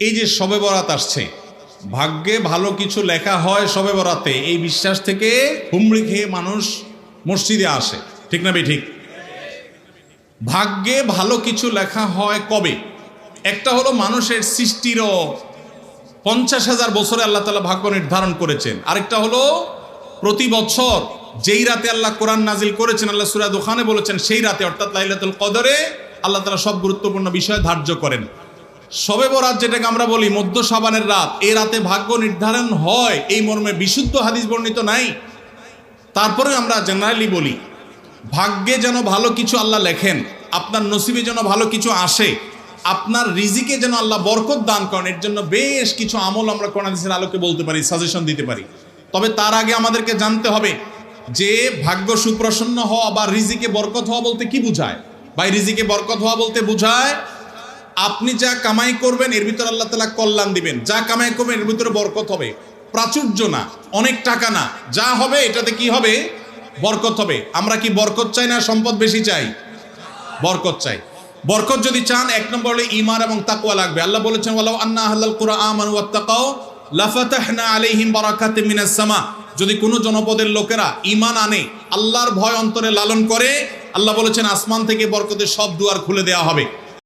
এই যে শবে বরাত আসছে, ভাগ্যে ভালো কিছু লেখা হয় শবে বরাতে, এই বিশ্বাস থেকে হুমড়ি খেয়ে মানুষ মসজিদে আসে। ঠিক না ঠিক? ভাগ্যে ভালো কিছু লেখা হয় কবে? একটা হলো মানুষের সৃষ্টিরও 50,000 বছরে আল্লাহ তাআলা ভাগ্য নির্ধারণ করেছেন। আরেকটা হলো প্রতি বছর যেই রাতে আল্লাহ কোরআন নাজিল করেছেন, আল্লাহ সূরা দুখানে বলেছেন সেই রাতে অর্থাৎ লাইলাতুল কদরে আল্লাহ তাআলা সব গুরুত্বপূর্ণ বিষয় ধার্য করেন। শবে বরাত যেটাকে আমরা বলি মধ্য শাবানের রাত, এই রাতে ভাগ্য নির্ধারণ হয় এই মর্মে বিশুদ্ধ হাদিস বর্ণিত নাই। তারপরে আমরা জেনারেলি বলি ভাগ্যে যেন ভালো কিছু আল্লাহ লেখেন, আপনার নসিবে যেন ভালো কিছু আসে, আপনার রিজিকে যেন আল্লাহ বরকত দান করেন, এর জন্য বেশ কিছু আমল আমরা কোরআন হাদিসের আলোকে বলতে পারি, সাজেশন দিতে পারি। তবে তার আগে আমাদেরকে জানতে হবে যে ভাগ্য সুপ্রসন্ন হওয়া বা রিজিকে বরকত হওয়া বলতে কি বোঝায়। বা রিজিকে বরকত হওয়া বলতে বোঝায় আপনি যা কামাই করবেন এর ভিতরে আল্লাহ তাআলা কল্যাণ দিবেন, যা কামাই করবেন এর ভিতরে বরকত হবে। প্রাচুর্য না, অনেক টাকা না, যা হবে এটাতে কি হবে? বরকত হবে। আমরা কি বরকত চাই না সম্পদ বেশি চাই? বরকত চাই। বরকত যদি চান, এক নম্বর হলো ঈমান এবং তাকওয়া লাগবে। আল্লাহ বলেছেন ওয়ালাউ আন্না আহলাল কুরআন আমানু ওয়াত্তাকাও লাফাতাহনা আলাইহিম বারাকাতিম মিনাস সামা। যদি কোনো জনপদের লোকেরা ঈমান আনে, আল্লাহর ভয় অন্তরে লালন করে, আল্লাহ বলেছেন আসমান থেকে বরকতের সব দুয়ার খুলে দেওয়া হবে।